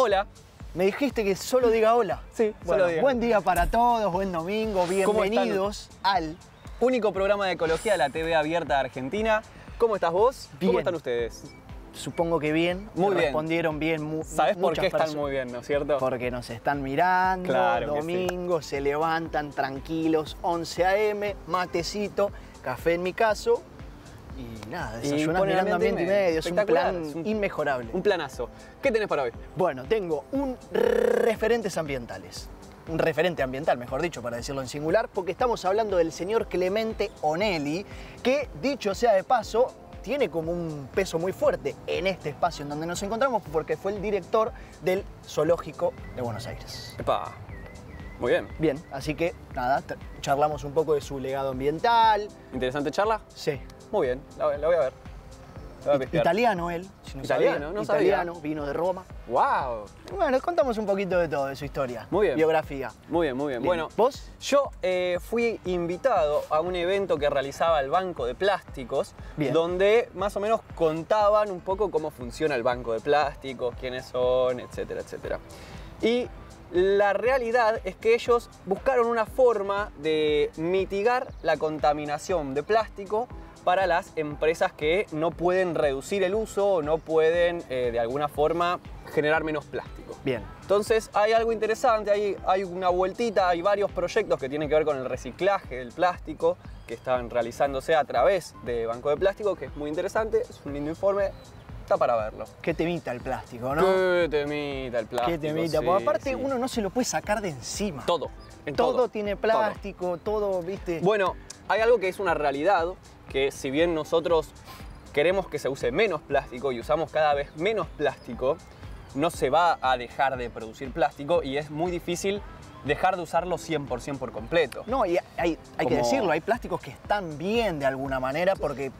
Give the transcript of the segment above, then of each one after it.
Hola. Me dijiste que solo diga hola. Sí, bueno, solo diga. Buen día para todos, buen domingo, bienvenidos al único programa de ecología de la TV abierta de Argentina. ¿Cómo estás vos? Bien. ¿Cómo están ustedes? Supongo que bien. Muy bien. Respondieron bien. ¿Sabés por qué están personas. muy bien, no es cierto? Porque nos están mirando, Claro que domingo, se levantan tranquilos, 11 a.m., matecito, café en mi caso. Y nada, desayunas mirando Ambiente y Medio. Es un plan inmejorable. Un planazo. ¿Qué tenés para hoy? Bueno, tengo un referentes ambientales. Un referente ambiental, mejor dicho, para decirlo en singular, porque estamos hablando del señor Clemente Onelli, que, dicho sea de paso, tiene como un peso muy fuerte en este espacio en donde nos encontramos, porque fue el director del Zoológico de Buenos Aires. Epa, muy bien. Bien, así que nada, charlamos un poco de su legado ambiental. ¿Interesante charla? Sí. Muy bien, la voy a ver. Italiano él, si no italiano, sabía. no Italiano, sabía. vino de Roma. ¡Wow! Bueno, contamos un poquito de todo, de su historia. Muy bien. Biografía. Muy bien, muy bien. Bueno, ¿vos? Yo fui invitado a un evento que realizaba el Banco de Plásticos, Bien. donde más o menos contaban un poco cómo funciona el Banco de Plásticos, quiénes son, etcétera, etcétera. Y la realidad es que ellos buscaron una forma de mitigar la contaminación de plástico para las empresas que no pueden reducir el uso o no pueden de alguna forma generar menos plástico. Bien. Entonces hay algo interesante, hay una vueltita, hay varios proyectos que tienen que ver con el reciclaje del plástico que están realizándose a través de Banco de Plástico, que es muy interesante, es un lindo informe, está para verlo. ¿Qué temita el plástico, no? ¿Qué temita el plástico? ¿Qué temita? Sí, Porque aparte sí. uno no se lo puede sacar de encima. Todo. Todo tiene plástico, todo, ¿viste? Bueno, hay algo que es una realidad, que si bien nosotros queremos que se use menos plástico y usamos cada vez menos plástico, no se va a dejar de producir plástico y es muy difícil dejar de usarlo 100% por completo. No, y hay que decirlo, hay plásticos que están bien de alguna manera porque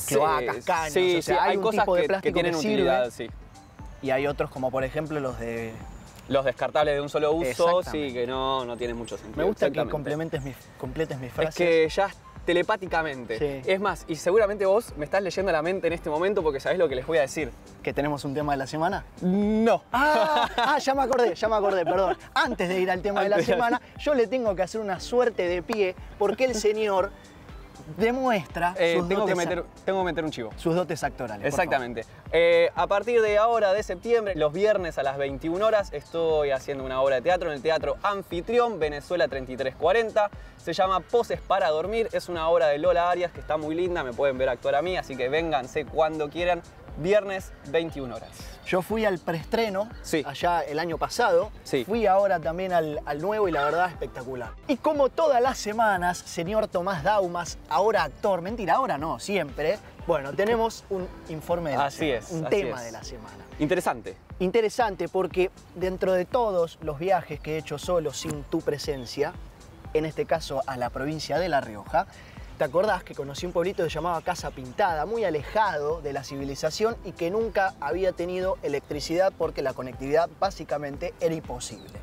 cloacas, caños, sí, o sea, hay un cosas tipo de plástico que tienen sirve, utilidad, sí. Y hay otros como por ejemplo los de... Los descartables de un solo uso, Exactamente. sí, que no tienen mucho sentido. Me gusta que completes mis frases. Es que ya telepáticamente. Sí. Es más, y seguramente vos me estás leyendo la mente en este momento porque sabés lo que les voy a decir. ¿Que tenemos un tema de la semana? No. Ya me acordé, perdón. Antes de ir al tema de la semana, yo le tengo que hacer una suerte de pie porque el señor demuestra tengo que meter un chivo. Sus dotes actorales. Exactamente. A partir de ahora, de septiembre, los viernes a las 21 horas, estoy haciendo una obra de teatro en el Teatro Anfitrión, Venezuela 3340. Se llama Poses para dormir. Es una obra de Lola Arias que está muy linda. Me pueden ver actuar a mí, así que vénganse cuando quieran. Viernes, 21 horas. Yo fui al preestreno allá el año pasado. Sí. Fui ahora también al nuevo y la verdad espectacular. Y como todas las semanas, señor Tomás Daumas, ahora actor, mentira, ahora no, siempre. Bueno, tenemos un informe de la semana. Un tema de la semana. Interesante. Interesante porque dentro de todos los viajes que he hecho solo sin tu presencia, en este caso a la provincia de La Rioja, ¿te acordás que conocí un pueblito que se llamaba Casa Pintada, muy alejado de la civilización y que nunca había tenido electricidad porque la conectividad básicamente era imposible?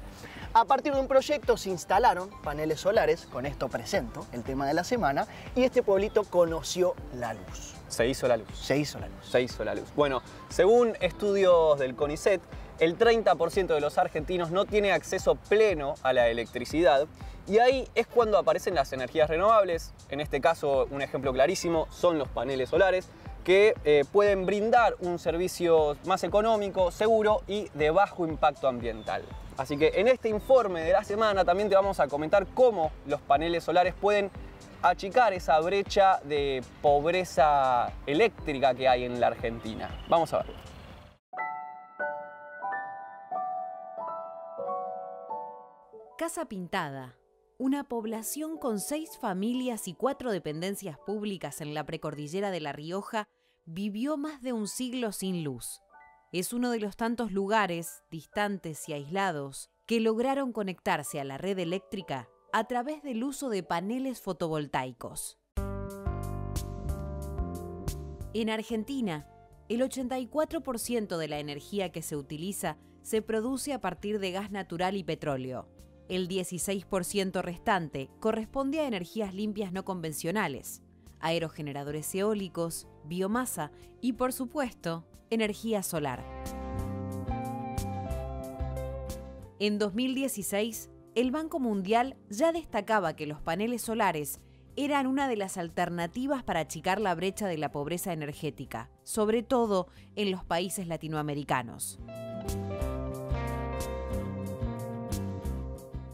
A partir de un proyecto se instalaron paneles solares, con esto presento el tema de la semana, y este pueblito conoció la luz. Se hizo la luz. Se hizo la luz. Se hizo la luz. Bueno, según estudios del CONICET, el 30% de los argentinos no tiene acceso pleno a la electricidad y ahí es cuando aparecen las energías renovables. En este caso, un ejemplo clarísimo son los paneles solares que pueden brindar un servicio más económico, seguro y de bajo impacto ambiental. Así que en este informe de la semana también te vamos a comentar cómo los paneles solares pueden achicar esa brecha de pobreza eléctrica que hay en la Argentina. Vamos a verlo. Casa Pintada, una población con 6 familias y 4 dependencias públicas en la precordillera de La Rioja, vivió más de un siglo sin luz. Es uno de los tantos lugares, distantes y aislados, que lograron conectarse a la red eléctrica a través del uso de paneles fotovoltaicos. En Argentina, el 84% de la energía que se utiliza se produce a partir de gas natural y petróleo. El 16% restante corresponde a energías limpias no convencionales, aerogeneradores eólicos, biomasa y, por supuesto, energía solar. En 2016, el Banco Mundial ya destacaba que los paneles solares eran una de las alternativas para achicar la brecha de la pobreza energética, sobre todo en los países latinoamericanos.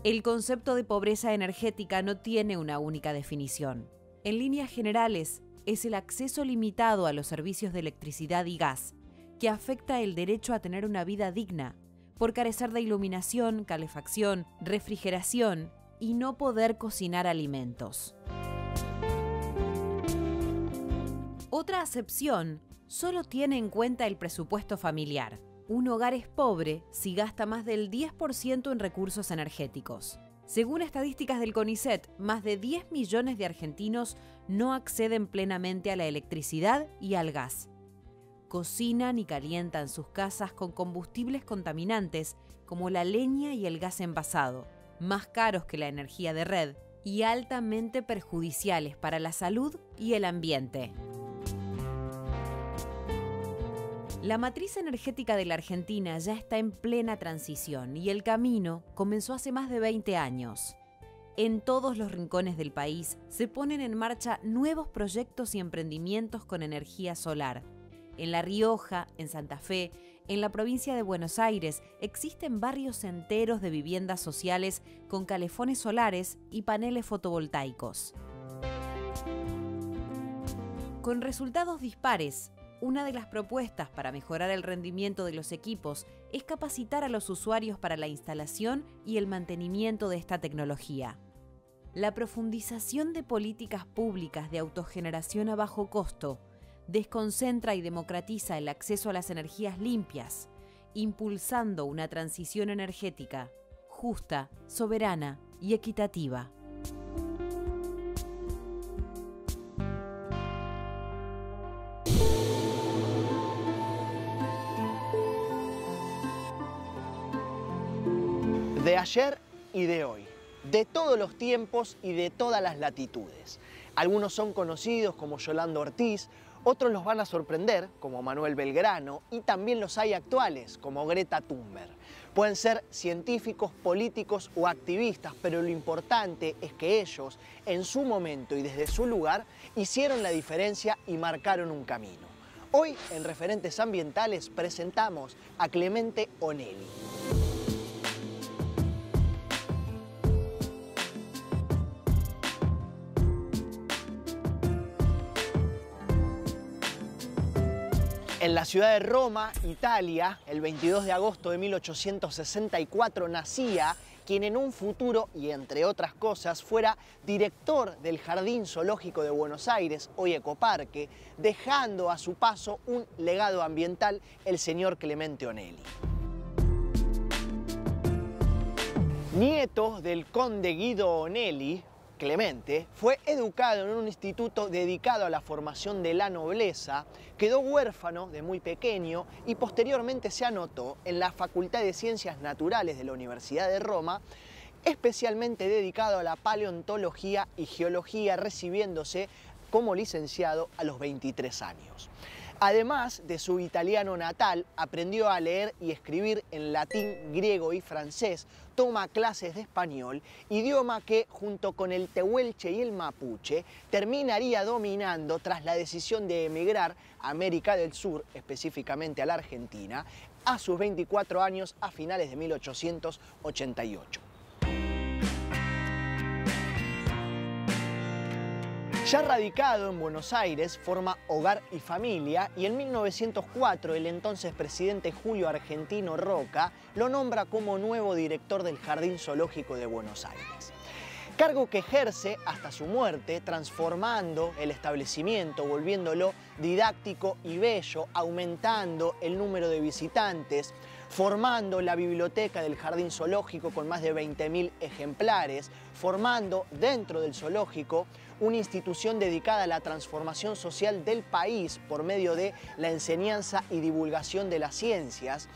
El concepto de pobreza energética no tiene una única definición. En líneas generales, es el acceso limitado a los servicios de electricidad y gas, que afecta el derecho a tener una vida digna, por carecer de iluminación, calefacción, refrigeración y no poder cocinar alimentos. Otra acepción solo tiene en cuenta el presupuesto familiar. Un hogar es pobre si gasta más del 10% en recursos energéticos. Según estadísticas del CONICET, más de 10 millones de argentinos no acceden plenamente a la electricidad y al gas. Cocinan y calientan sus casas con combustibles contaminantes como la leña y el gas envasado, más caros que la energía de red y altamente perjudiciales para la salud y el ambiente. La matriz energética de la Argentina ya está en plena transición y el camino comenzó hace más de 20 años. En todos los rincones del país se ponen en marcha nuevos proyectos y emprendimientos con energía solar. En La Rioja, en Santa Fe, en la provincia de Buenos Aires existen barrios enteros de viviendas sociales con calefones solares y paneles fotovoltaicos. Con resultados dispares, una de las propuestas para mejorar el rendimiento de los equipos es capacitar a los usuarios para la instalación y el mantenimiento de esta tecnología. La profundización de políticas públicas de autogeneración a bajo costo desconcentra y democratiza el acceso a las energías limpias, impulsando una transición energética justa, soberana y equitativa. De ayer y de hoy, de todos los tiempos y de todas las latitudes. Algunos son conocidos como Yolanda Ortiz, otros los van a sorprender como Manuel Belgrano y también los hay actuales como Greta Thunberg. Pueden ser científicos, políticos o activistas, pero lo importante es que ellos, en su momento y desde su lugar, hicieron la diferencia y marcaron un camino. Hoy, en Referentes Ambientales, presentamos a Clemente Onelli. En la ciudad de Roma, Italia, el 22 de agosto de 1864 nacía quien en un futuro, y entre otras cosas, fuera director del Jardín Zoológico de Buenos Aires, hoy Ecoparque, dejando a su paso un legado ambiental, el señor Clemente Onelli. Nieto del conde Guido Onelli, Clemente fue educado en un instituto dedicado a la formación de la nobleza, quedó huérfano de muy pequeño y posteriormente se anotó en la Facultad de Ciencias Naturales de la Universidad de Roma, especialmente dedicado a la paleontología y geología, recibiéndose como licenciado a los 23 años. Además de su italiano natal, aprendió a leer y escribir en latín, griego y francés, toma clases de español, idioma que, junto con el tehuelche y el mapuche, terminaría dominando tras la decisión de emigrar a América del Sur, específicamente a la Argentina, a sus 24 años a finales de 1888. Ya radicado en Buenos Aires, forma Hogar y Familia y en 1904 el entonces presidente Julio Argentino Roca lo nombra como nuevo director del Jardín Zoológico de Buenos Aires. Cargo que ejerce hasta su muerte, transformando el establecimiento, volviéndolo didáctico y bello, aumentando el número de visitantes, formando la biblioteca del Jardín Zoológico con más de 20.000 ejemplares, formando dentro del zoológico una institución dedicada a la transformación social del país por medio de la enseñanza y divulgación de las ciencias.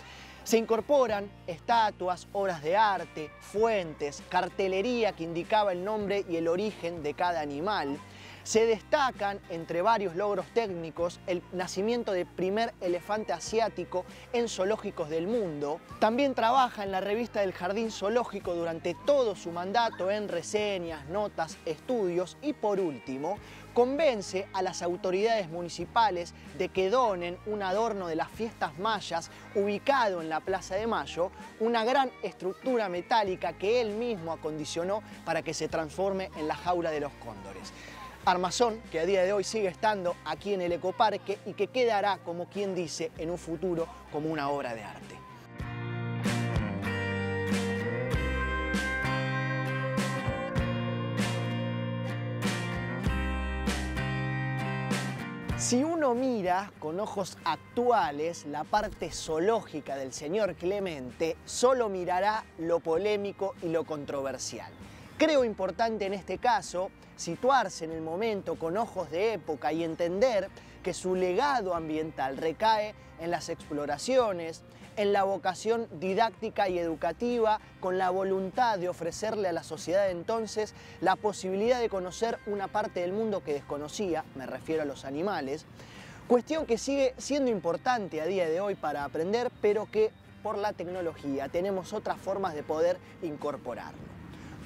Se incorporan estatuas, obras de arte, fuentes, cartelería que indicaba el nombre y el origen de cada animal. Se destacan, entre varios logros técnicos, el nacimiento del primer elefante asiático en zoológicos del mundo. También trabaja en la revista del Jardín Zoológico durante todo su mandato en reseñas, notas, estudios y, por último, convence a las autoridades municipales de que donen un adorno de las fiestas mayas ubicado en la Plaza de Mayo, una gran estructura metálica que él mismo acondicionó para que se transforme en la jaula de los cóndores. Armazón, que a día de hoy sigue estando aquí en el Ecoparque y que quedará, como quien dice, en un futuro como una obra de arte. Si uno mira con ojos actuales la parte zoológica del señor Clemente, solo mirará lo polémico y lo controversial. Creo importante en este caso situarse en el momento con ojos de época y entender que su legado ambiental recae en las exploraciones, en la vocación didáctica y educativa, con la voluntad de ofrecerle a la sociedad de entonces la posibilidad de conocer una parte del mundo que desconocía, me refiero a los animales, cuestión que sigue siendo importante a día de hoy para aprender, pero que por la tecnología tenemos otras formas de poder incorporarlo.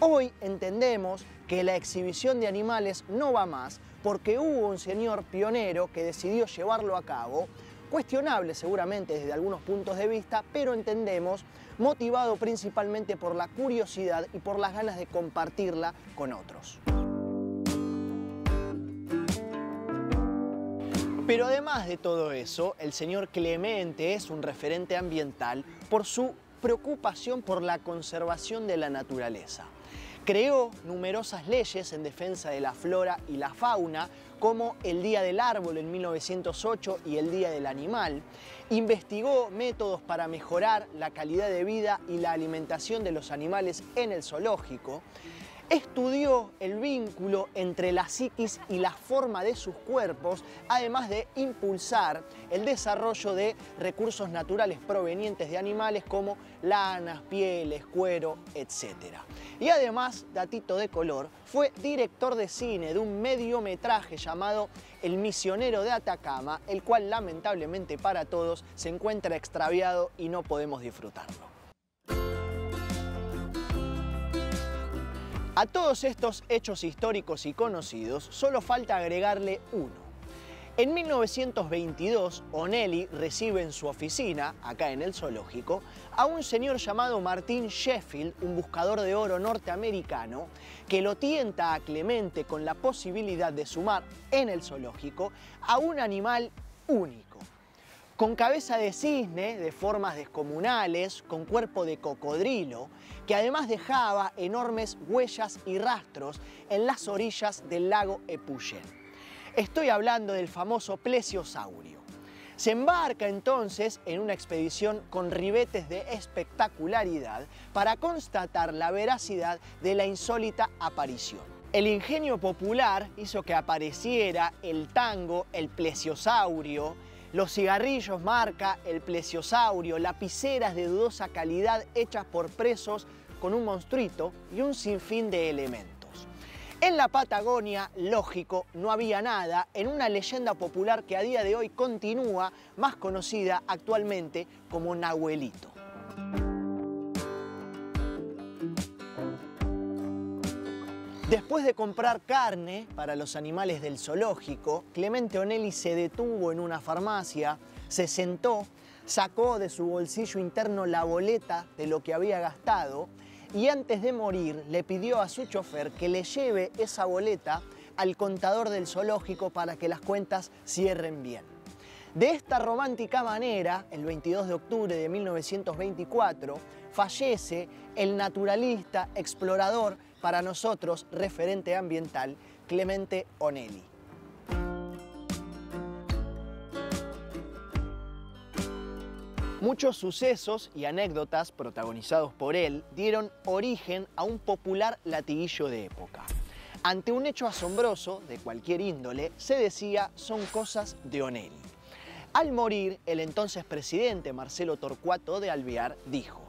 Hoy entendemos que la exhibición de animales no va más porque hubo un señor pionero que decidió llevarlo a cabo, cuestionable seguramente desde algunos puntos de vista, pero entendemos motivado principalmente por la curiosidad y por las ganas de compartirla con otros. Pero además de todo eso, el señor Clemente es un referente ambiental por su preocupación por la conservación de la naturaleza. Creó numerosas leyes en defensa de la flora y la fauna, como el Día del Árbol en 1908 y el Día del Animal. Investigó métodos para mejorar la calidad de vida y la alimentación de los animales en el zoológico. Estudió el vínculo entre la psiquis y la forma de sus cuerpos, además de impulsar el desarrollo de recursos naturales provenientes de animales como lanas, pieles, cuero, etc. Y además, datito de color, fue director de cine de un mediometraje llamado El Misionero de Atacama, el cual lamentablemente para todos se encuentra extraviado y no podemos disfrutarlo. A todos estos hechos históricos y conocidos, solo falta agregarle uno. En 1922, O'Neill recibe en su oficina, acá en el zoológico, a un señor llamado Martin Sheffield, un buscador de oro norteamericano, que lo tienta a Clemente con la posibilidad de sumar en el zoológico a un animal único. Con cabeza de cisne, de formas descomunales, con cuerpo de cocodrilo, que además dejaba enormes huellas y rastros en las orillas del lago Epuyén. Estoy hablando del famoso plesiosaurio. Se embarca entonces en una expedición con ribetes de espectacularidad para constatar la veracidad de la insólita aparición. El ingenio popular hizo que apareciera el tango, el plesiosaurio, los cigarrillos marca el plesiosaurio, lapiceras de dudosa calidad hechas por presos con un monstruito y un sinfín de elementos. En la Patagonia, lógico, no había nada en una leyenda popular que a día de hoy continúa, más conocida actualmente como Nahuelito. Después de comprar carne para los animales del zoológico, Clemente O'Neill se detuvo en una farmacia, se sentó, sacó de su bolsillo interno la boleta de lo que había gastado y antes de morir le pidió a su chofer que le lleve esa boleta al contador del zoológico para que las cuentas cierren bien. De esta romántica manera, el 22 de octubre de 1924, fallece el naturalista, explorador, para nosotros referente ambiental, Clemente O'Neill. Muchos sucesos y anécdotas protagonizados por él dieron origen a un popular latiguillo de época. Ante un hecho asombroso de cualquier índole, se decía son cosas de O'Neill. Al morir, el entonces presidente Marcelo Torcuato de Alvear dijo: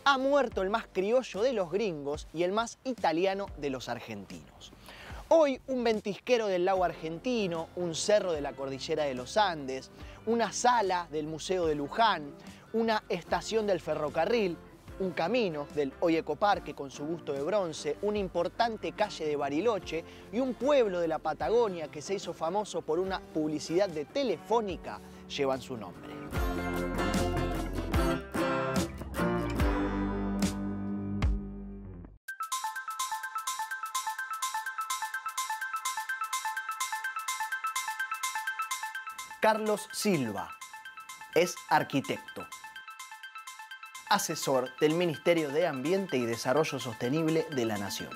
ha muerto el más criollo de los gringos y el más italiano de los argentinos. Hoy un ventisquero del lago argentino, un cerro de la cordillera de los Andes, una sala del Museo de Luján, una estación del ferrocarril, un camino del hoy Ecoparque con su busto de bronce, una importante calle de Bariloche y un pueblo de la Patagonia que se hizo famoso por una publicidad de Telefónica llevan su nombre. Carlos Silva es arquitecto, asesor del Ministerio de Ambiente y Desarrollo Sostenible de la Nación.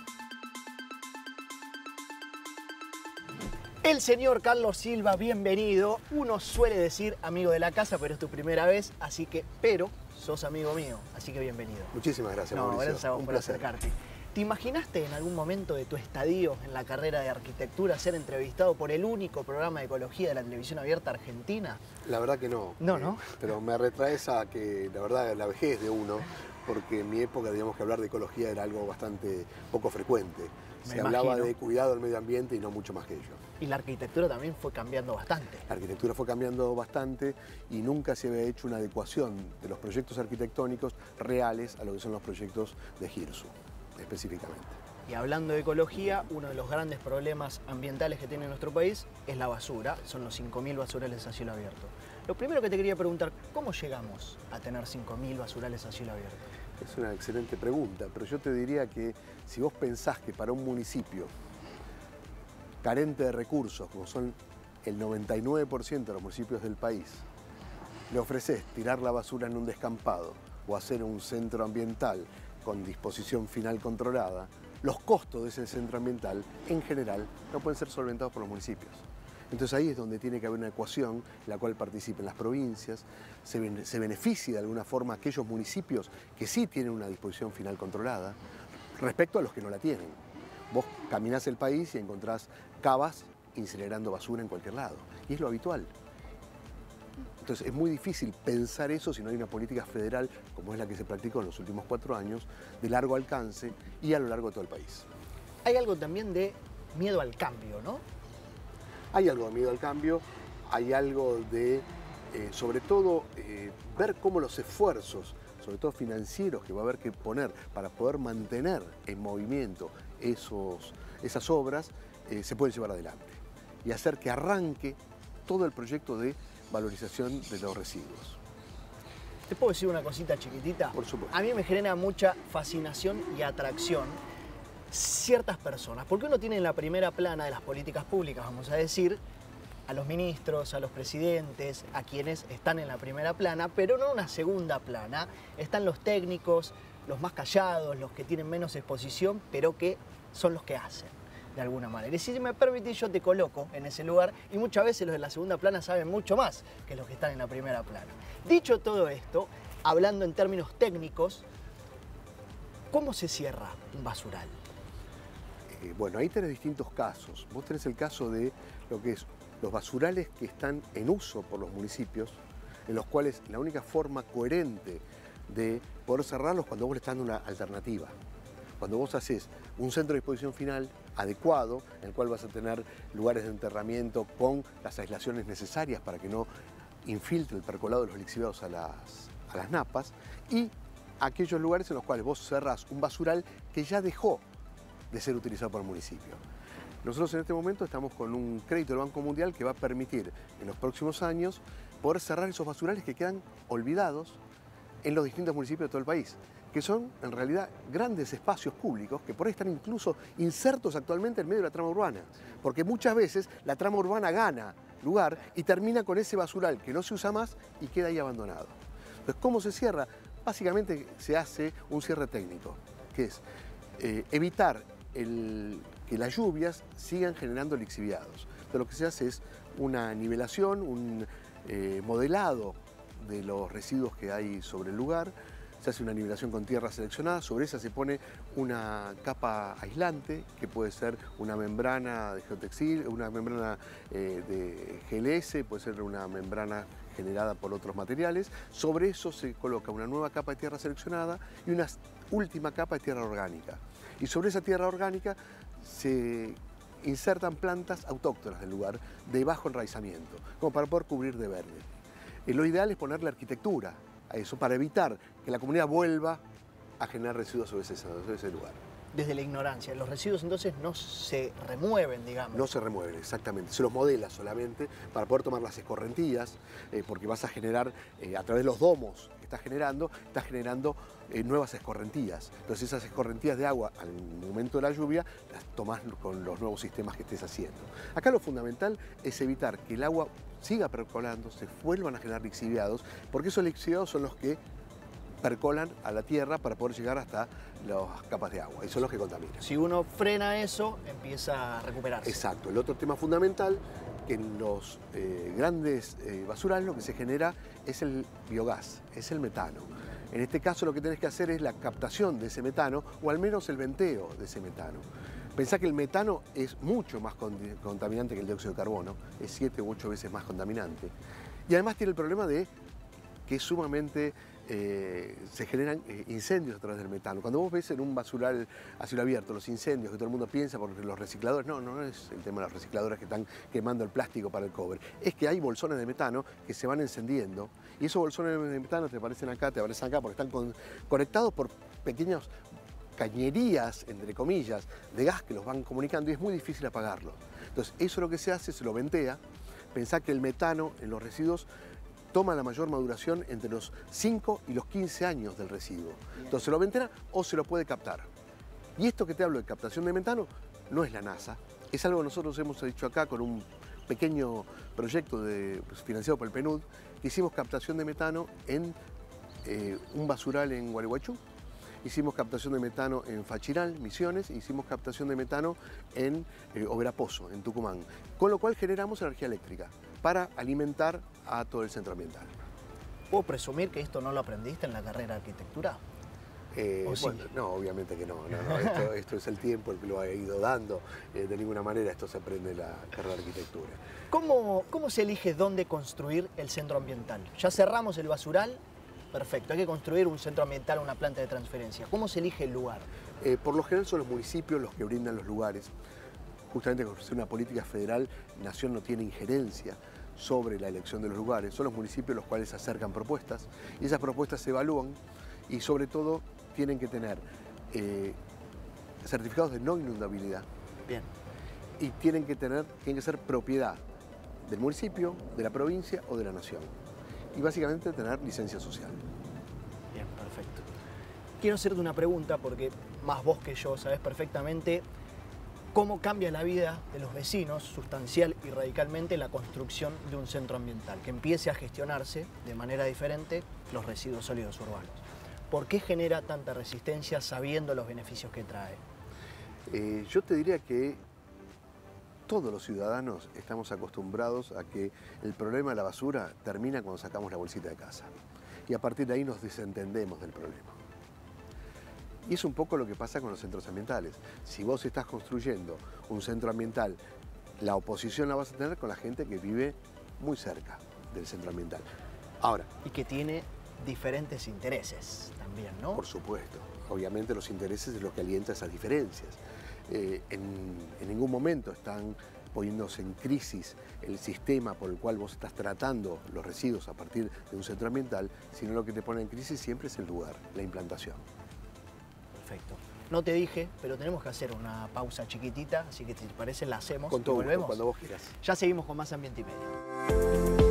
El señor Carlos Silva, bienvenido. Uno suele decir amigo de la casa, pero es tu primera vez, así que, pero sos amigo mío, así que bienvenido. Muchísimas gracias, No, Mauricio. gracias a vos por acercarte. ¿Te imaginaste en algún momento de tu estadio en la carrera de arquitectura ser entrevistado por el único programa de ecología de la televisión abierta argentina? La verdad que no. No. Pero me retraes a que, la verdad, la vejez de uno, porque en mi época, digamos que hablar de ecología era algo bastante poco frecuente. Se hablaba de cuidado del medio ambiente y no mucho más que ello. Y la arquitectura también fue cambiando bastante. La arquitectura fue cambiando bastante y nunca se había hecho una adecuación de los proyectos arquitectónicos reales a lo que son los proyectos de GIRSU, específicamente. Y hablando de ecología, uno de los grandes problemas ambientales que tiene nuestro país es la basura. Son los 5.000 basurales a cielo abierto. Lo primero que te quería preguntar, ¿cómo llegamos a tener 5.000 basurales a cielo abierto? Es una excelente pregunta, pero yo te diría que si vos pensás que para un municipio carente de recursos, como son el 99% de los municipios del país, le ofreces tirar la basura en un descampado o hacer un centro ambiental con disposición final controlada, los costos de ese centro ambiental, en general, no pueden ser solventados por los municipios. Entonces ahí es donde tiene que haber una ecuación en la cual participen las provincias, se beneficie de alguna forma a aquellos municipios que sí tienen una disposición final controlada, respecto a los que no la tienen. Vos caminás el país y encontrás cavas incinerando basura en cualquier lado, y es lo habitual. Entonces es muy difícil pensar eso si no hay una política federal, como es la que se practicó en los últimos 4 años, de largo alcance y a lo largo de todo el país. Hay algo también de miedo al cambio, ¿no? Hay algo de miedo al cambio, hay algo de, sobre todo, ver cómo los esfuerzos, sobre todo financieros, que va a haber que poner para poder mantener en movimiento esas obras, se pueden llevar adelante y hacer que arranque todo el proyecto de valorización de los residuos. ¿Te puedo decir una cosita chiquitita? Por supuesto. A mí me genera mucha fascinación y atracción ciertas personas, porque uno tiene en la primera plana de las políticas públicas, vamos a decir, a los ministros, a los presidentes, a quienes están en la primera plana, pero no en una segunda plana. Están los técnicos, los más callados, los que tienen menos exposición, pero que son los que hacen, de alguna manera. Y si me permitís, yo te coloco en ese lugar, y muchas veces los de la segunda plana saben mucho más que los que están en la primera plana. Dicho todo esto, hablando en términos técnicos, ¿cómo se cierra un basural? Bueno, ahí tenés distintos casos. Vos tenés el caso de lo que es los basurales que están en uso por los municipios, en los cuales la única forma coherente de poder cerrarlos cuando vos le estás dando una alternativa. Cuando vos haces un centro de disposición final adecuado, en el cual vas a tener lugares de enterramiento con las aislaciones necesarias para que no infiltre el percolado de los lixiviados a las napas, y aquellos lugares en los cuales vos cerrás un basural que ya dejó de ser utilizado por el municipio. Nosotros en este momento estamos con un crédito del Banco Mundial que va a permitir en los próximos años poder cerrar esos basurales que quedan olvidados en los distintos municipios de todo el país, que son en realidad grandes espacios públicos que por ahí están incluso insertos actualmente en medio de la trama urbana, porque muchas veces la trama urbana gana lugar y termina con ese basural que no se usa más y queda ahí abandonado. Entonces, ¿cómo se cierra? Básicamente se hace un cierre técnico, que es evitar que las lluvias sigan generando lixiviados. Entonces lo que se hace es una nivelación, un modelado de los residuos que hay sobre el lugar, se hace una nivelación con tierra seleccionada, sobre esa se pone una capa aislante, que puede ser una membrana de geotextil, una membrana de GLS, puede ser una membrana generada por otros materiales. Sobre eso se coloca una nueva capa de tierra seleccionada y una última capa de tierra orgánica. Y sobre esa tierra orgánica se insertan plantas autóctonas del lugar de bajo enraizamiento, como para poder cubrir de verde. Lo ideal es ponerle arquitectura a eso para evitar que la comunidad vuelva a generar residuos sobre ese lugar. Desde la ignorancia, los residuos entonces no se remueven, digamos. No se remueven, exactamente. Se los modela solamente para poder tomar las escorrentías, porque vas a generar, a través de los domos que estás generando nuevas escorrentías. Entonces esas escorrentías de agua, al momento de la lluvia, las tomás con los nuevos sistemas que estés haciendo. Acá lo fundamental es evitar que el agua siga percolando, se vuelvan a generar lixiviados, porque esos lixiviados son los que percolan a la tierra para poder llegar hasta las capas de agua, y son los que contaminan. Si uno frena eso, empieza a recuperarse. Exacto. El otro tema fundamental, que en los grandes basurales lo que se genera es el biogás, es el metano. En este caso lo que tenés que hacer es la captación de ese metano, o al menos el venteo de ese metano. Pensá que el metano es mucho más contaminante que el dióxido de carbono, es 7 u 8 veces más contaminante. Y además tiene el problema de que es sumamente se generan incendios a través del metano. Cuando vos ves en un basural a cielo abierto los incendios que todo el mundo piensa porque los recicladores, no es el tema de los recicladores que están quemando el plástico para el cobre, es que hay bolsones de metano que se van encendiendo y esos bolsones de metano te aparecen acá porque están conectados por pequeñas cañerías, entre comillas, de gas que los van comunicando y es muy difícil apagarlo. Entonces eso lo que se hace, se lo ventea. Pensá que el metano en los residuos toma la mayor maduración entre los 5 y los 15 años del residuo. Entonces se lo ventena o se lo puede captar. Y esto que te hablo de captación de metano no es la NASA, es algo que nosotros hemos hecho acá con un pequeño proyecto financiado por el PNUD, que hicimos captación de metano en un basural en Gualeguaychú, hicimos captación de metano en Fachiral, Misiones, e hicimos captación de metano en Overapozo, en Tucumán, con lo cual generamos energía eléctrica para alimentar a todo el centro ambiental. ¿Puedo presumir que esto no lo aprendiste en la carrera de arquitectura? Bueno, sí. No, obviamente que no. Esto es el tiempo el que lo ha ido dando. De ninguna manera esto se aprende en la carrera de arquitectura. ¿Cómo se elige dónde construir el centro ambiental? Ya cerramos el basural, perfecto. Hay que construir un centro ambiental, una planta de transferencia. ¿Cómo se elige el lugar? Por lo general son los municipios los que brindan los lugares. Justamente con una política federal, Nación no tiene injerencia sobre la elección de los lugares. Son los municipios los cuales acercan propuestas y esas propuestas se evalúan y sobre todo tienen que tener certificados de no inundabilidad. Bien. Y tienen que ser propiedad del municipio, de la provincia o de la nación. Y básicamente tener licencia social. Bien, perfecto. Quiero hacerte una pregunta porque más vos que yo sabés perfectamente cómo cambia la vida de los vecinos sustancial y radicalmente la construcción de un centro ambiental, que empiece a gestionarse de manera diferente los residuos sólidos urbanos. ¿Por qué genera tanta resistencia sabiendo los beneficios que trae? Yo te diría que todos los ciudadanos estamos acostumbrados a que el problema de la basura termina cuando sacamos la bolsita de casa. Y a partir de ahí nos desentendemos del problema. Y es un poco lo que pasa con los centros ambientales. Si vos estás construyendo un centro ambiental, la oposición la vas a tener con la gente que vive muy cerca del centro ambiental. Ahora, y que tiene diferentes intereses también, ¿no? Por supuesto. Obviamente los intereses es lo que alienta esas diferencias. En ningún momento están poniéndose en crisis el sistema por el cual vos estás tratando los residuos a partir de un centro ambiental, sino lo que te pone en crisis siempre es el lugar, la implantación. Perfecto. No te dije, pero tenemos que hacer una pausa chiquitita, así que si te parece la hacemos con todo y volvemos. Gusto, cuando vos quieras. Ya seguimos con más Ambiente y Medio.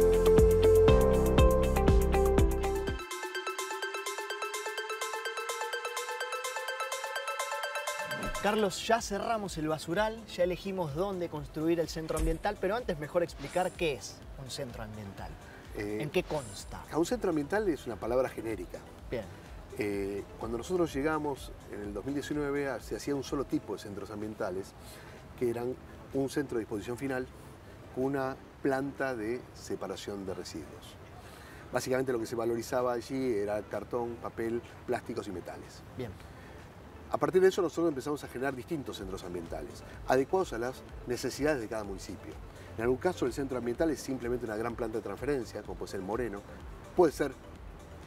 Carlos, ya cerramos el basural, ya elegimos dónde construir el centro ambiental, pero antes mejor explicar qué es un centro ambiental. ¿En qué consta? Un centro ambiental es una palabra genérica. Bien. Cuando nosotros llegamos en el 2019 se hacía un solo tipo de centros ambientales, que eran un centro de disposición final con una planta de separación de residuos. Básicamente lo que se valorizaba allí era cartón, papel, plásticos y metales. Bien. A partir de eso nosotros empezamos a generar distintos centros ambientales, adecuados a las necesidades de cada municipio. En algún caso el centro ambiental es simplemente una gran planta de transferencia, como puede ser Moreno, puede ser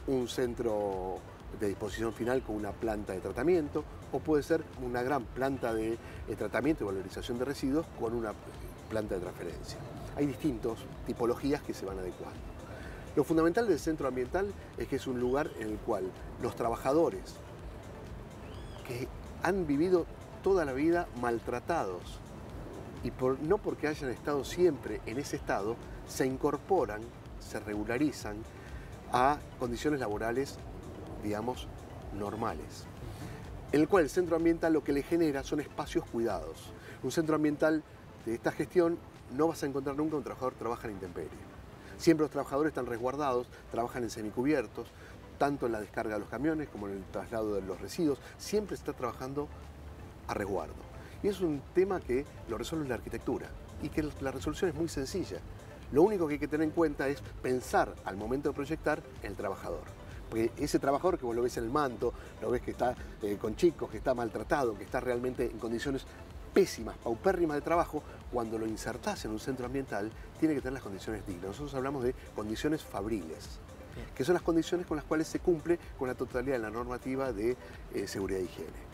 un centro de disposición final con una planta de tratamiento, o puede ser una gran planta de tratamiento y valorización de residuos con una planta de transferencia. Hay distintas tipologías que se van adecuando. Lo fundamental del centro ambiental es que es un lugar en el cual los trabajadores que han vivido toda la vida maltratados y no porque hayan estado siempre en ese estado, se incorporan, se regularizan a condiciones laborales, digamos, normales. En el cual el centro ambiental lo que le genera son espacios cuidados. Un centro ambiental de esta gestión no vas a encontrar nunca un trabajador que trabaja en intemperie. Siempre los trabajadores están resguardados, trabajan en semicubiertos, tanto en la descarga de los camiones como en el traslado de los residuos, siempre se está trabajando a resguardo. Y es un tema que lo resuelve la arquitectura y que la resolución es muy sencilla. Lo único que hay que tener en cuenta es pensar al momento de proyectar en el trabajador. Porque ese trabajador que vos lo ves en el manto, lo ves que está con chicos, que está maltratado, que está realmente en condiciones pésimas, paupérrimas de trabajo, cuando lo insertás en un centro ambiental, tiene que tener las condiciones dignas. Nosotros hablamos de condiciones fabriles, que son las condiciones con las cuales se cumple con la totalidad de la normativa de seguridad e higiene.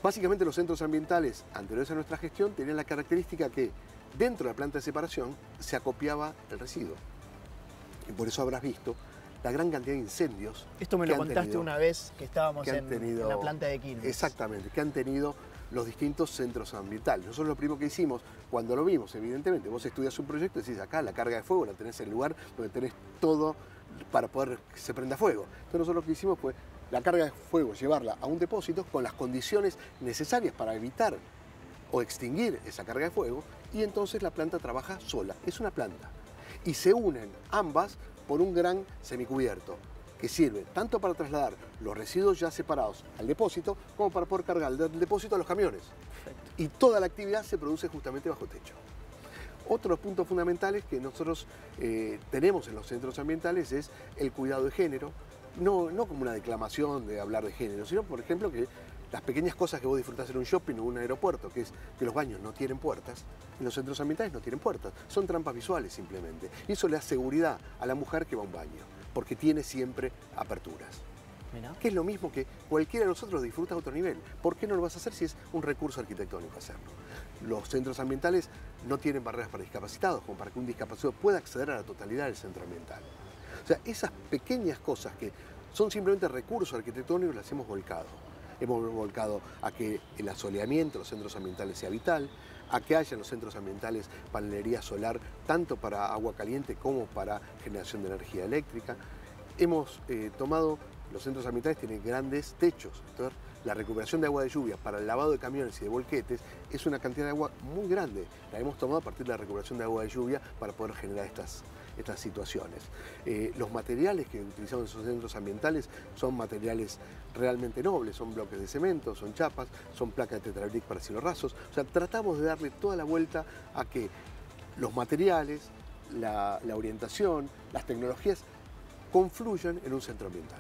Básicamente los centros ambientales anteriores a nuestra gestión tenían la característica que dentro de la planta de separación se acopiaba el residuo. Y por eso habrás visto la gran cantidad de incendios. Esto me lo contaste una vez que estábamos en la planta de Quilmes. Exactamente, que han tenido los distintos centros ambientales. Nosotros lo primero que hicimos, cuando lo vimos, evidentemente, vos estudias un proyecto y decís, acá la carga de fuego la tenés en el lugar donde tenés todo para poder que se prenda fuego. Entonces nosotros lo que hicimos fue la carga de fuego, llevarla a un depósito con las condiciones necesarias para evitar o extinguir esa carga de fuego, y entonces la planta trabaja sola, es una planta. Y se unen ambas por un gran semicubierto que sirve tanto para trasladar los residuos ya separados al depósito como para poder cargar del depósito a los camiones. Perfecto. Y toda la actividad se produce justamente bajo techo. Otros puntos fundamentales que nosotros tenemos en los centros ambientales es el cuidado de género, no como una declamación de hablar de género, sino por ejemplo que las pequeñas cosas que vos disfrutás en un shopping o un aeropuerto, que es que los baños no tienen puertas, en los centros ambientales no tienen puertas, son trampas visuales simplemente. Y eso le da seguridad a la mujer que va a un baño, porque tiene siempre aperturas. Mirá. Que es lo mismo que cualquiera de nosotros disfruta a otro nivel. ¿Por qué no lo vas a hacer si es un recurso arquitectónico hacerlo? Los centros ambientales no tienen barreras para discapacitados, como para que un discapacitado pueda acceder a la totalidad del centro ambiental. O sea, esas pequeñas cosas que son simplemente recursos arquitectónicos las hemos volcado. Hemos volcado a que el asoleamiento de los centros ambientales sea vital, a que haya en los centros ambientales panelería solar tanto para agua caliente como para generación de energía eléctrica. Hemos tomado, los centros ambientales tienen grandes techos, entonces la recuperación de agua de lluvia para el lavado de camiones y de volquetes es una cantidad de agua muy grande. La hemos tomado a partir de la recuperación de agua de lluvia para poder generar estas situaciones. Los materiales que utilizamos en esos centros ambientales son materiales realmente nobles, son bloques de cemento, son chapas, son placas de tetrabric para cielos rasos. O sea, tratamos de darle toda la vuelta a que los materiales, la orientación, las tecnologías confluyan en un centro ambiental.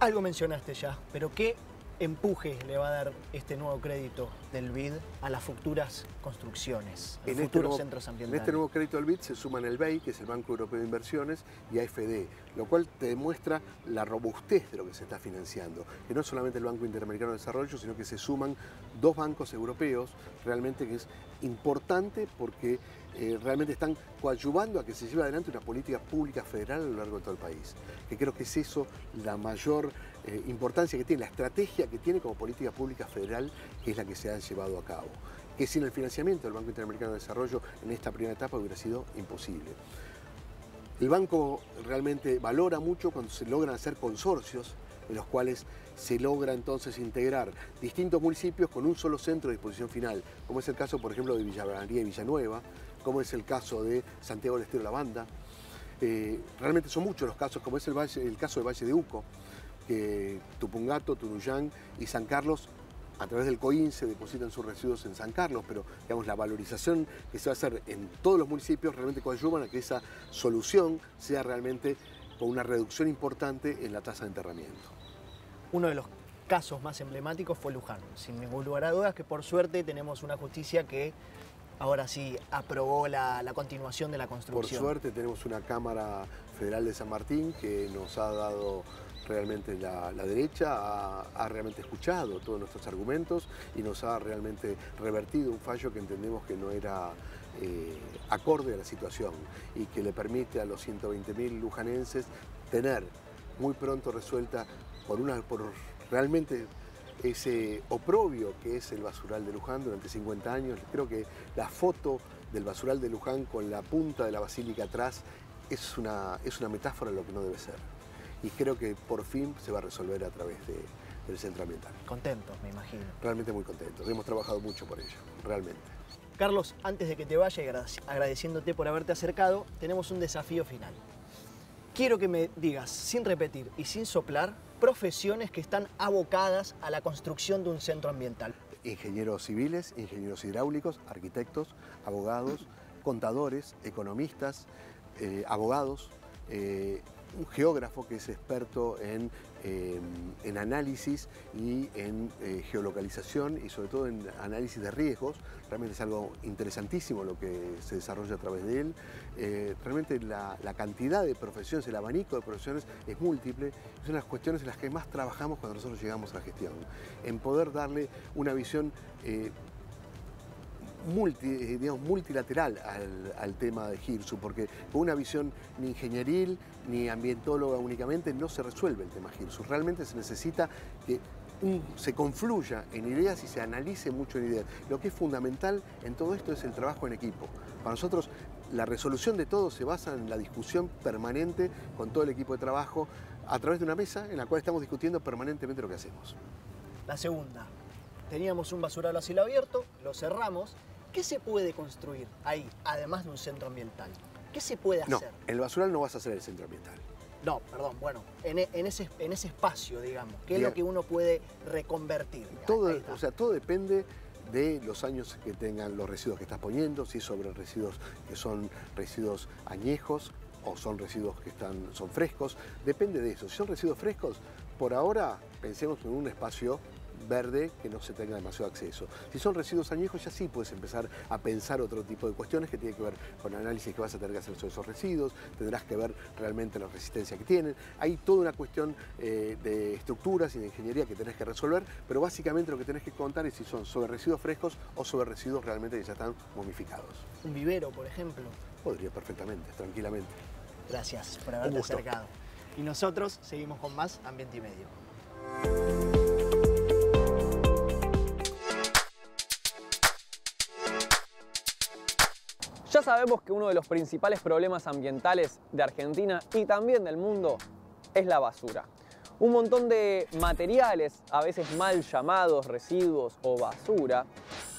Algo mencionaste ya, pero ¿qué empuje le va a dar este nuevo crédito del BID a las futuras construcciones, a los futuros centros ambientales? En este nuevo crédito del BID se suman el BEI, que es el Banco Europeo de Inversiones, y AFD, lo cual te demuestra la robustez de lo que se está financiando. Que no es solamente el Banco Interamericano de Desarrollo, sino que se suman dos bancos europeos, realmente que es importante porque realmente están coadyuvando a que se lleve adelante una política pública federal a lo largo de todo el país. Que creo que es eso la mayor importancia que tiene, la estrategia que tiene como política pública federal, que es la que se ha llevado a cabo. Que sin el financiamiento del Banco Interamericano de Desarrollo en esta primera etapa hubiera sido imposible. El banco realmente valora mucho cuando se logran hacer consorcios en los cuales se logra entonces integrar distintos municipios con un solo centro de disposición final, como es el caso, por ejemplo, de Villa María y Villanueva, como es el caso de Santiago del Estero La Banda. Realmente son muchos los casos, como es el caso del Valle de Uco, que Tupungato, Tunuyán y San Carlos, a través del COINSE, depositan sus residuos en San Carlos, pero digamos, la valorización que se va a hacer en todos los municipios realmente coadyuvan a que esa solución sea realmente con una reducción importante en la tasa de enterramiento. Uno de los casos más emblemáticos fue Luján, sin ningún lugar a dudas, que por suerte tenemos una justicia que ahora sí aprobó la continuación de la construcción. Por suerte tenemos una Cámara Federal de San Martín que nos ha dado realmente la derecha ha realmente escuchado todos nuestros argumentos y nos ha realmente revertido un fallo que entendemos que no era acorde a la situación y que le permite a los 120.000 lujanenses tener muy pronto resuelta por realmente ese oprobio que es el basural de Luján durante 50 años. Creo que la foto del basural de Luján con la punta de la basílica atrás es una metáfora de lo que no debe ser. Y creo que por fin se va a resolver a través del centro ambiental. Contentos, me imagino. Realmente muy contentos. Hemos trabajado mucho por ello, realmente. Carlos, antes de que te vaya y agradeciéndote por haberte acercado, tenemos un desafío final. Quiero que me digas, sin repetir y sin soplar, profesiones que están abocadas a la construcción de un centro ambiental. Ingenieros civiles, ingenieros hidráulicos, arquitectos, abogados, contadores, economistas, abogados, un geógrafo que es experto en análisis y en geolocalización y sobre todo en análisis de riesgos. Realmente es algo interesantísimo lo que se desarrolla a través de él. Realmente la cantidad de profesiones, el abanico de profesiones es múltiple. Es una de las cuestiones en las que más trabajamos cuando nosotros llegamos a la gestión, en poder darle una visión multilateral al tema de GIRSU, porque con una visión ni ingenieril ni ambientóloga únicamente no se resuelve el tema GIRSU. Realmente se necesita que se confluya en ideas y se analice mucho en ideas. Lo que es fundamental en todo esto es el trabajo en equipo. Para nosotros la resolución de todo se basa en la discusión permanente con todo el equipo de trabajo a través de una mesa en la cual estamos discutiendo permanentemente lo que hacemos. La segunda, teníamos un basural a cielo abierto, lo cerramos. ¿Qué se puede construir ahí, además de un centro ambiental? ¿Qué se puede hacer? No, en el basural no vas a hacer el centro ambiental. No, perdón, bueno, en ese espacio, digamos, ¿qué es lo que uno puede reconvertir? Todo depende de los años que tengan los residuos que estás poniendo, si sobre residuos que son residuos añejos o son residuos que son frescos, depende de eso. Si son residuos frescos, por ahora pensemos en un espacio verde que no se tenga demasiado acceso. Si son residuos añejos, ya sí puedes empezar a pensar otro tipo de cuestiones que tienen que ver con análisis que vas a tener que hacer sobre esos residuos, tendrás que ver realmente la resistencia que tienen. Hay toda una cuestión de estructuras y de ingeniería que tenés que resolver, pero básicamente lo que tenés que contar es si son sobre residuos frescos o sobre residuos realmente que ya están momificados. Un vivero, por ejemplo. Podría perfectamente, tranquilamente. Gracias por haberte acercado. Y nosotros seguimos con más Ambiente y Medio. Ya sabemos que uno de los principales problemas ambientales de Argentina y también del mundo es la basura. Un montón de materiales, a veces mal llamados residuos o basura,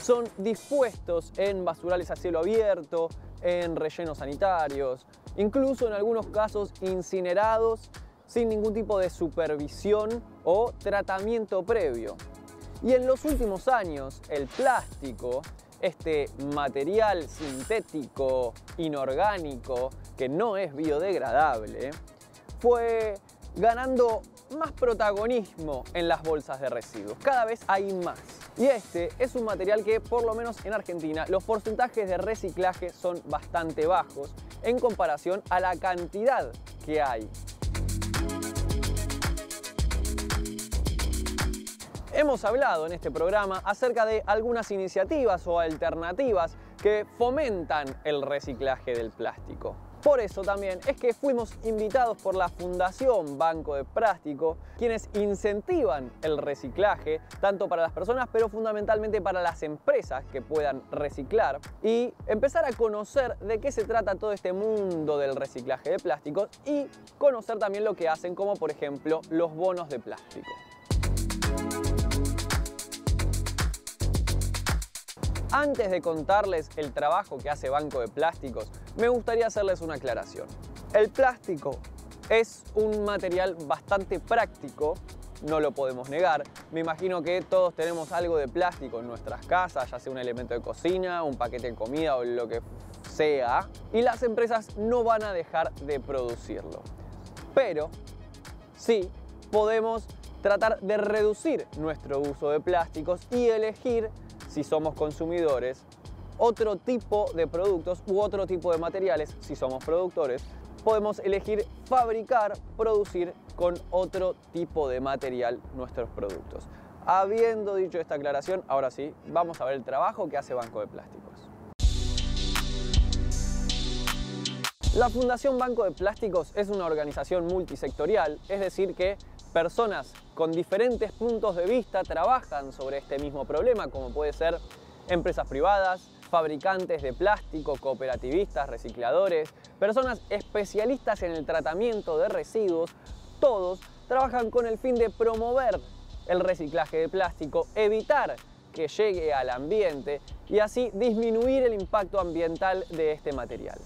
son dispuestos en basurales a cielo abierto, en rellenos sanitarios, incluso en algunos casos incinerados sin ningún tipo de supervisión o tratamiento previo. Y en los últimos años, el plástico, este material sintético, inorgánico, que no es biodegradable, fue ganando más protagonismo en las bolsas de residuos. Cada vez hay más. Y este es un material que, por lo menos en Argentina, los porcentajes de reciclaje son bastante bajos en comparación a la cantidad que hay. Hemos hablado en este programa acerca de algunas iniciativas o alternativas que fomentan el reciclaje del plástico. Por eso también es que fuimos invitados por la Fundación Banco de Plástico, quienes incentivan el reciclaje, tanto para las personas, pero fundamentalmente para las empresas que puedan reciclar, y empezar a conocer de qué se trata todo este mundo del reciclaje de plásticos y conocer también lo que hacen, como por ejemplo los bonos de plástico. Antes de contarles el trabajo que hace Banco de Plásticos, me gustaría hacerles una aclaración. El plástico es un material bastante práctico, no lo podemos negar. Me imagino que todos tenemos algo de plástico en nuestras casas, ya sea un elemento de cocina, un paquete de comida o lo que sea, y las empresas no van a dejar de producirlo. Pero sí podemos tratar de reducir nuestro uso de plásticos y elegir, si somos consumidores, otro tipo de productos u otro tipo de materiales, si somos productores, podemos elegir fabricar, producir con otro tipo de material nuestros productos. Habiendo dicho esta aclaración, ahora sí, vamos a ver el trabajo que hace Banco de Plásticos. La Fundación Banco de Plásticos es una organización multisectorial, es decir que personas con diferentes puntos de vista trabajan sobre este mismo problema, como puede ser empresas privadas, fabricantes de plástico, cooperativistas, recicladores, personas especialistas en el tratamiento de residuos. Todos trabajan con el fin de promover el reciclaje de plástico, evitar que llegue al ambiente y así disminuir el impacto ambiental de este material.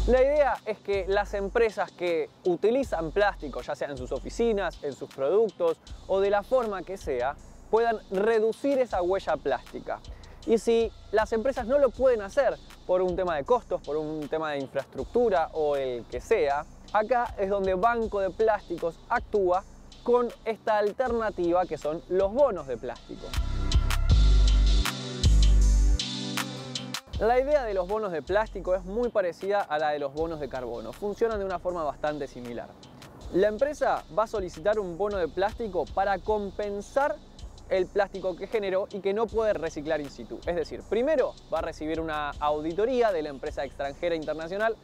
La idea es que las empresas que utilizan plástico, ya sea en sus oficinas, en sus productos o de la forma que sea, puedan reducir esa huella plástica. Y si las empresas no lo pueden hacer por un tema de costos, por un tema de infraestructura o el que sea, acá es donde Banco de Plásticos actúa con esta alternativa que son los bonos de plástico. La idea de los bonos de plástico es muy parecida a la de los bonos de carbono. Funcionan de una forma bastante similar. La empresa va a solicitar un bono de plástico para compensar el plástico que generó y que no puede reciclar in situ. Es decir, primero va a recibir una auditoría de la empresa extranjera internacional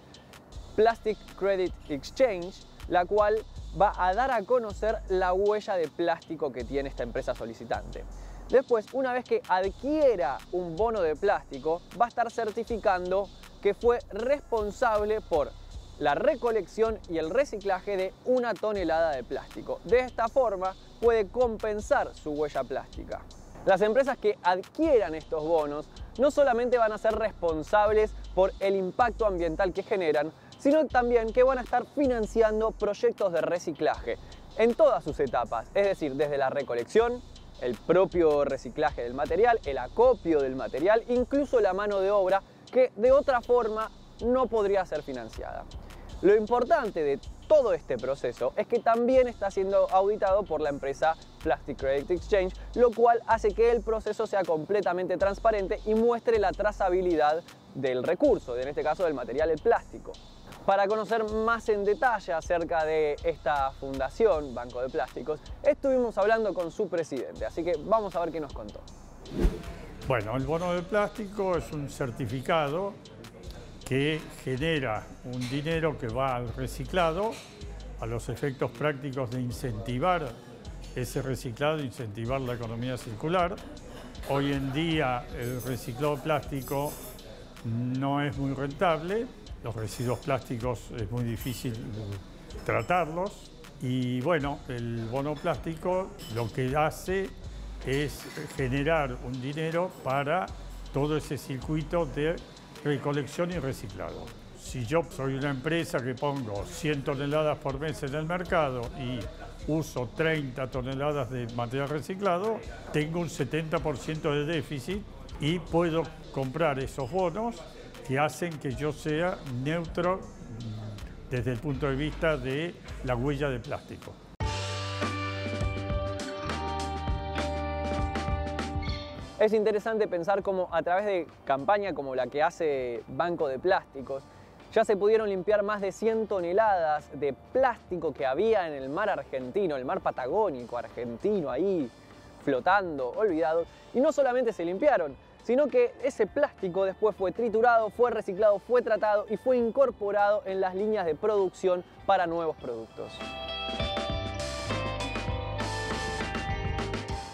Plastic Credit Exchange, la cual va a dar a conocer la huella de plástico que tiene esta empresa solicitante. Después, una vez que adquiera un bono de plástico, va a estar certificando que fue responsable por la recolección y el reciclaje de 1 tonelada de plástico. De esta forma, puede compensar su huella plástica. Las empresas que adquieran estos bonos no solamente van a ser responsables por el impacto ambiental que generan, sino también que van a estar financiando proyectos de reciclaje en todas sus etapas, es decir, desde la recolección, el propio reciclaje del material, el acopio del material, incluso la mano de obra que de otra forma no podría ser financiada. Lo importante de todo este proceso es que también está siendo auditado por la empresa Plastic Credit Exchange, lo cual hace que el proceso sea completamente transparente y muestre la trazabilidad del recurso, en este caso del material, el plástico. Para conocer más en detalle acerca de esta fundación, Banco de Plásticos, estuvimos hablando con su presidente, así que vamos a ver qué nos contó. Bueno, el bono de plástico es un certificado que genera un dinero que va al reciclado, a los efectos prácticos de incentivar ese reciclado, incentivar la economía circular. Hoy en día el reciclado plástico no es muy rentable, los residuos plásticos es muy difícil tratarlos y bueno, el bono plástico lo que hace es generar un dinero para todo ese circuito de recolección y reciclado. Si yo soy una empresa que pongo 100 toneladas por mes en el mercado y uso 30 toneladas de material reciclado, tengo un 70% de déficit y puedo comprar esos bonos que hacen que yo sea neutro desde el punto de vista de la huella de plástico. Es interesante pensar cómo a través de campaña como la que hace Banco de Plásticos, ya se pudieron limpiar más de 100 toneladas de plástico que había en el mar argentino, el mar patagónico argentino ahí flotando, olvidado. Y no solamente se limpiaron, sino que ese plástico después fue triturado, fue reciclado, fue tratado y fue incorporado en las líneas de producción para nuevos productos.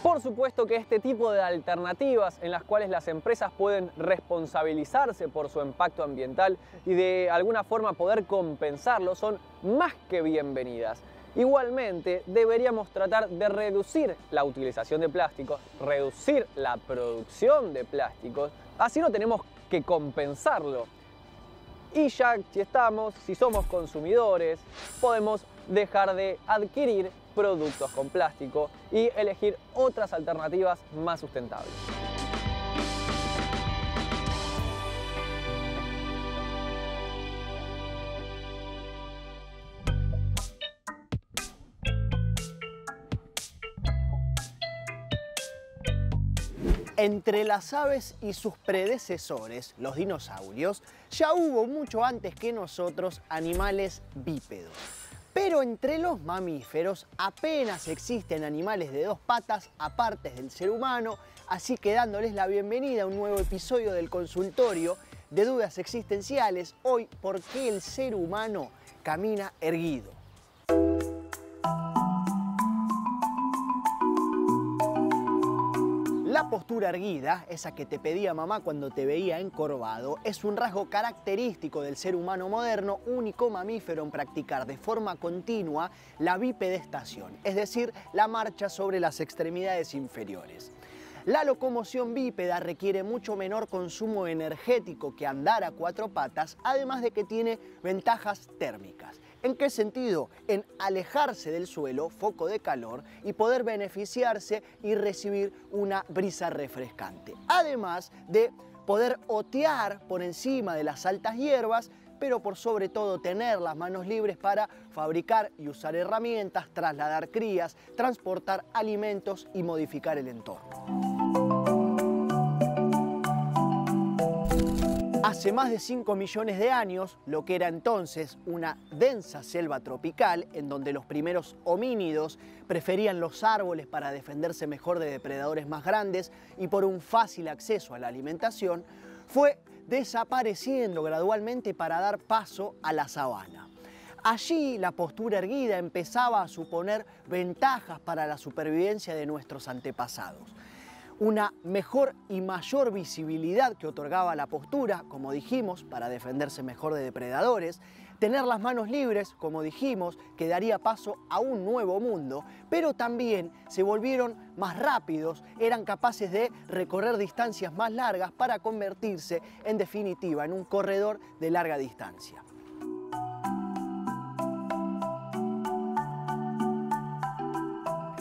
Por supuesto que este tipo de alternativas en las cuales las empresas pueden responsabilizarse por su impacto ambiental y de alguna forma poder compensarlo son más que bienvenidas. Igualmente, deberíamos tratar de reducir la utilización de plásticos, reducir la producción de plásticos, así no tenemos que compensarlo. Y ya si somos consumidores, podemos dejar de adquirir productos con plástico y elegir otras alternativas más sustentables. Entre las aves y sus predecesores, los dinosaurios, ya hubo mucho antes que nosotros animales bípedos. Pero entre los mamíferos apenas existen animales de dos patas aparte del ser humano, así que dándoles la bienvenida a un nuevo episodio del consultorio de dudas existenciales, hoy, ¿por qué el ser humano camina erguido? La postura erguida, esa que te pedía mamá cuando te veía encorvado, es un rasgo característico del ser humano moderno, único mamífero en practicar de forma continua la bipedestación, es decir, la marcha sobre las extremidades inferiores. La locomoción bípeda requiere mucho menor consumo energético que andar a cuatro patas, además de que tiene ventajas térmicas. ¿En qué sentido? En alejarse del suelo, foco de calor, y poder beneficiarse y recibir una brisa refrescante. Además de poder otear por encima de las altas hierbas, pero por sobre todo tener las manos libres para fabricar y usar herramientas, trasladar crías, transportar alimentos y modificar el entorno. Hace más de 5 millones de años, lo que era entonces una densa selva tropical, en donde los primeros homínidos preferían los árboles para defenderse mejor de depredadores más grandes y por un fácil acceso a la alimentación, fue desapareciendo gradualmente para dar paso a la sabana. Allí la postura erguida empezaba a suponer ventajas para la supervivencia de nuestros antepasados. Una mejor y mayor visibilidad que otorgaba la postura, como dijimos, para defenderse mejor de depredadores, tener las manos libres, como dijimos, que daría paso a un nuevo mundo, pero también se volvieron más rápidos, eran capaces de recorrer distancias más largas para convertirse, en definitiva, en un corredor de larga distancia.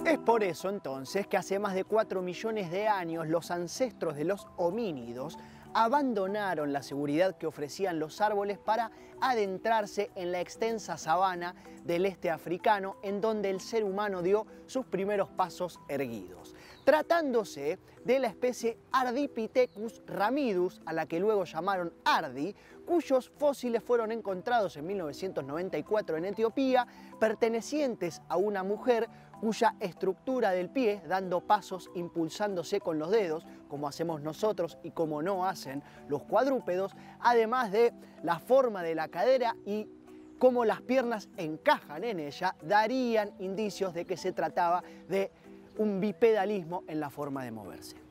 Es por eso entonces que hace más de 4 millones de años los ancestros de los homínidos abandonaron la seguridad que ofrecían los árboles para adentrarse en la extensa sabana del este africano, en donde el ser humano dio sus primeros pasos erguidos. Tratándose de la especie Ardipithecus ramidus, a la que luego llamaron Ardi, cuyos fósiles fueron encontrados en 1994 en Etiopía, pertenecientes a una mujer cuya estructura del pie, dando pasos impulsándose con los dedos, como hacemos nosotros y como no hacen los cuadrúpedos, además de la forma de la cadera y cómo las piernas encajan en ella, darían indicios de que se trataba de un bipedalismo en la forma de moverse.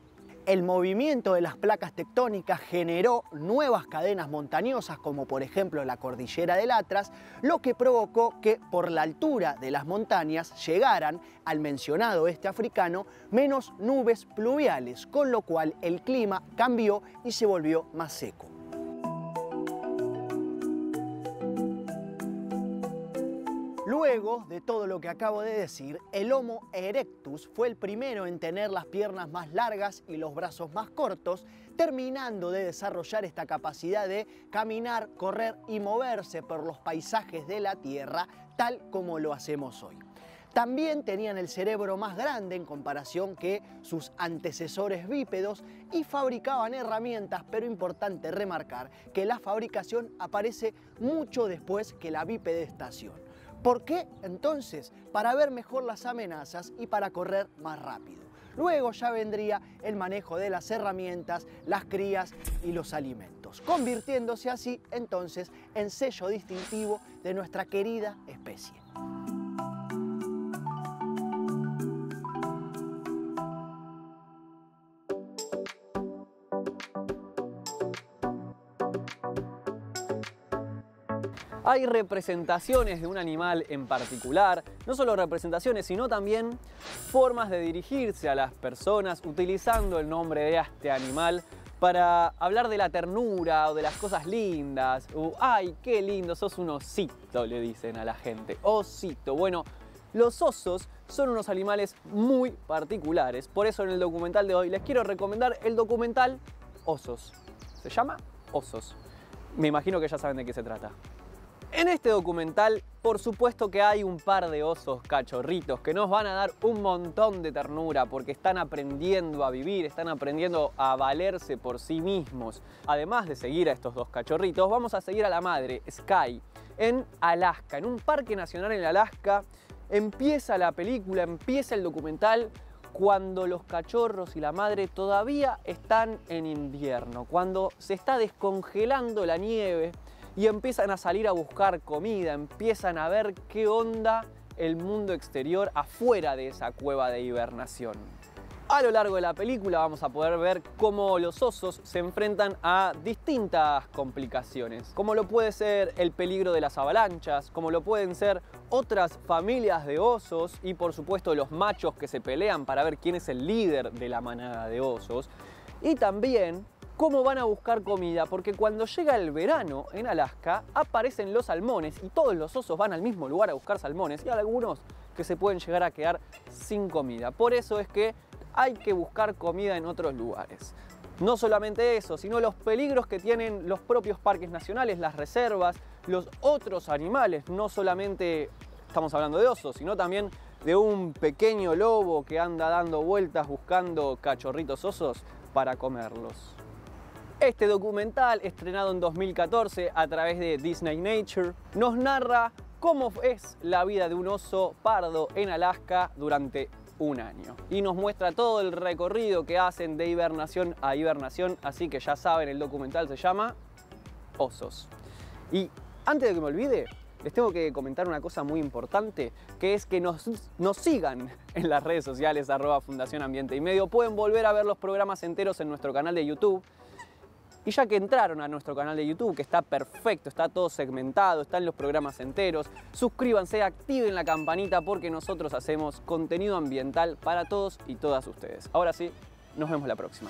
El movimiento de las placas tectónicas generó nuevas cadenas montañosas, como por ejemplo la cordillera del Atlas, lo que provocó que por la altura de las montañas llegaran al mencionado este africano menos nubes pluviales, con lo cual el clima cambió y se volvió más seco. Luego de todo lo que acabo de decir, el Homo erectus fue el primero en tener las piernas más largas y los brazos más cortos, terminando de desarrollar esta capacidad de caminar, correr y moverse por los paisajes de la Tierra, tal como lo hacemos hoy. También tenían el cerebro más grande en comparación que sus antecesores bípedos y fabricaban herramientas, pero importante remarcar que la fabricación aparece mucho después que la bipedestación. ¿Por qué? Entonces, para ver mejor las amenazas y para correr más rápido. Luego ya vendría el manejo de las herramientas, las crías y los alimentos, convirtiéndose así entonces en sello distintivo de nuestra querida especie. Hay representaciones de un animal en particular, no solo representaciones, sino también formas de dirigirse a las personas utilizando el nombre de este animal para hablar de la ternura o de las cosas lindas. ¡Ay, qué lindo! Sos un osito, le dicen a la gente. Osito. Bueno, los osos son unos animales muy particulares. Por eso en el documental de hoy les quiero recomendar el documental Osos. Se llama Osos. Me imagino que ya saben de qué se trata. En este documental por supuesto que hay un par de osos cachorritos que nos van a dar un montón de ternura porque están aprendiendo a vivir, están aprendiendo a valerse por sí mismos. Además de seguir a estos dos cachorritos, vamos a seguir a la madre, Sky, en Alaska, en un parque nacional en Alaska. Empieza la película, empieza el documental cuando los cachorros y la madre todavía están en invierno, cuando se está descongelando la nieve y empiezan a salir a buscar comida, empiezan a ver qué onda el mundo exterior afuera de esa cueva de hibernación. A lo largo de la película vamos a poder ver cómo los osos se enfrentan a distintas complicaciones, como lo puede ser el peligro de las avalanchas, como lo pueden ser otras familias de osos y por supuesto los machos que se pelean para ver quién es el líder de la manada de osos, y también cómo van a buscar comida, porque cuando llega el verano en Alaska aparecen los salmones y todos los osos van al mismo lugar a buscar salmones y hay algunos que se pueden llegar a quedar sin comida. Por eso es que hay que buscar comida en otros lugares. No solamente eso, sino los peligros que tienen los propios parques nacionales, las reservas, los otros animales. No solamente estamos hablando de osos, sino también de un pequeño lobo que anda dando vueltas buscando cachorritos osos para comerlos. Este documental, estrenado en 2014 a través de Disney Nature, nos narra cómo es la vida de un oso pardo en Alaska durante un año. Y nos muestra todo el recorrido que hacen de hibernación a hibernación, así que ya saben, el documental se llama Osos. Y antes de que me olvide, les tengo que comentar una cosa muy importante, que es que nos sigan en las redes sociales @Fundación Ambiente y Medio. Pueden volver a ver los programas enteros en nuestro canal de YouTube. Y ya que entraron a nuestro canal de YouTube, que está perfecto, está todo segmentado, están los programas enteros, suscríbanse, activen la campanita porque nosotros hacemos contenido ambiental para todos y todas ustedes. Ahora sí, nos vemos la próxima.